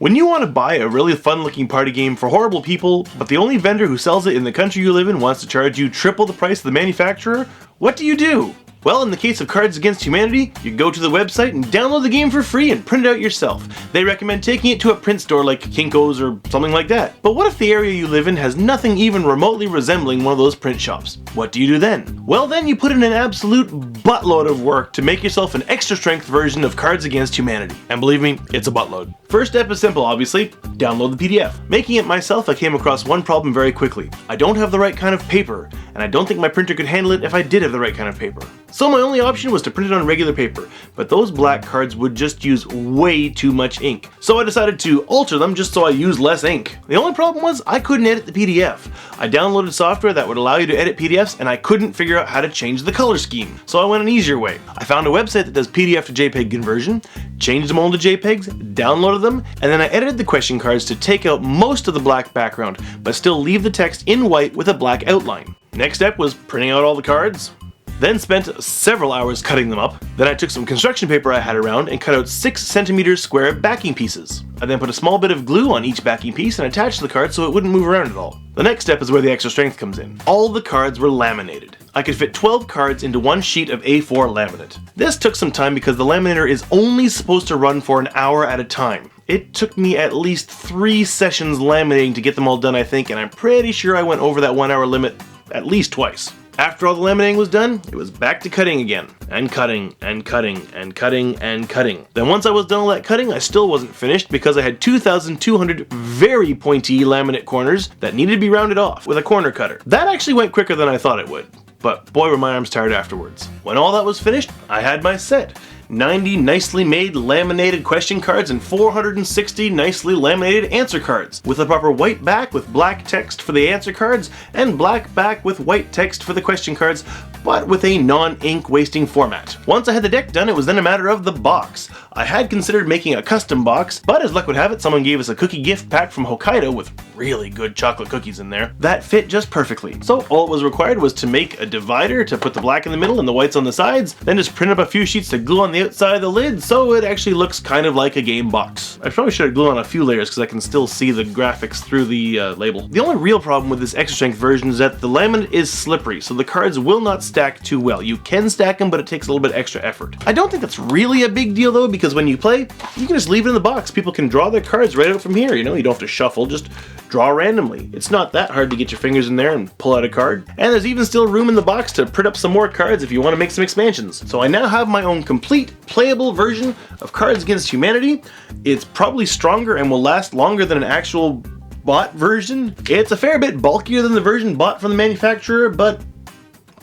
When you want to buy a really fun looking party game for horrible people, but the only vendor who sells it in the country you live in wants to charge you triple the price of the manufacturer, what do? Well, in the case of Cards Against Humanity, you go to the website and download the game for free and print it out yourself. They recommend taking it to a print store like Kinko's or something like that. But what if the area you live in has nothing even remotely resembling one of those print shops? What do you do then? Well, then you put in an absolute buttload of work to make yourself an extra strength version of Cards Against Humanity. And believe me, it's a buttload. First step is simple, obviously. Download the PDF. Making it myself, I came across one problem very quickly. I don't have the right kind of paper, and I don't think my printer could handle it if I did have the right kind of paper. So my only option was to print it on regular paper, but those black cards would just use way too much ink. So I decided to alter them just so I use less ink. The only problem was I couldn't edit the PDF. I downloaded software that would allow you to edit PDFs, and I couldn't figure out how to change the color scheme. So I went an easier way. I found a website that does PDF to JPEG conversion, changed them all to JPEGs, downloaded them, and then I edited the question cards to take out most of the black background, but still leave the text in white with a black outline. Next step was printing out all the cards, then spent several hours cutting them up. Then I took some construction paper I had around and cut out 6 cm square backing pieces. I then put a small bit of glue on each backing piece and attached the card so it wouldn't move around at all. The next step is where the extra strength comes in. All the cards were laminated. I could fit 12 cards into one sheet of A4 laminate. This took some time because the laminator is only supposed to run for an hour at a time. It took me at least 3 sessions laminating to get them all done, I think, and I'm pretty sure I went over that 1 hour limit at least twice. After all the laminating was done, it was back to cutting again. And cutting, and cutting, and cutting, and cutting. Then once I was done all that cutting, I still wasn't finished because I had 2,200 very pointy laminate corners that needed to be rounded off with a corner cutter. That actually went quicker than I thought it would. But boy were my arms tired afterwards. When all that was finished, I had my set. 90 nicely made laminated question cards and 460 nicely laminated answer cards, with a proper white back with black text for the answer cards and black back with white text for the question cards, but with a non-ink wasting format. Once I had the deck done, it was then a matter of the box. I had considered making a custom box, but as luck would have it, someone gave us a cookie gift pack from Hokkaido with really good chocolate cookies in there that fit just perfectly. So all it was required was to make a divider to put the black in the middle and the whites on the sides, then just print up a few sheets to glue on the outside of the lid so it actually looks kind of like a game box. I probably should have glued on a few layers because I can still see the graphics through the label. The only real problem with this extra strength version is that the laminate is slippery, so the cards will not stack too well. You can stack them, but it takes a little bit extra effort. I don't think that's really a big deal though, because when you play, you can just leave it in the box. People can draw their cards right out from here, you know, you don't have to shuffle, just draw randomly. It's not that hard to get your fingers in there and pull out a card. And there's even still room in the box to print up some more cards if you want to make some expansions. So I now have my own complete playable version of Cards Against Humanity. It's probably stronger and will last longer than an actual bought version. It's a fair bit bulkier than the version bought from the manufacturer, but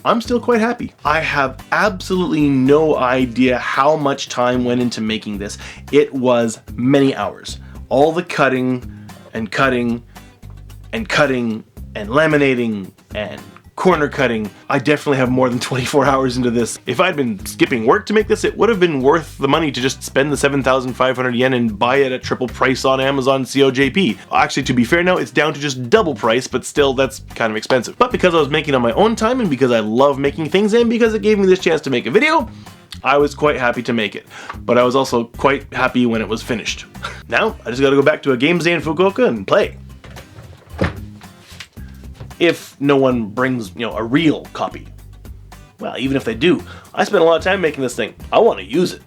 I'm still quite happy. I have absolutely no idea how much time went into making this. It was many hours. All the cutting and cutting and cutting and laminating and corner cutting. I definitely have more than 24 hours into this. If I'd been skipping work to make this, it would have been worth the money to just spend the 7,500 yen and buy it at triple price on Amazon COJP. Actually, to be fair now, it's down to just double price, but still, that's kind of expensive. But because I was making it on my own time and because I love making things and because it gave me this chance to make a video, I was quite happy to make it, but I was also quite happy when it was finished. Now, I just gotta go back to a games day in Fukuoka and play. If no one brings, a real copy. Well, even if they do, I spent a lot of time making this thing. I want to use it.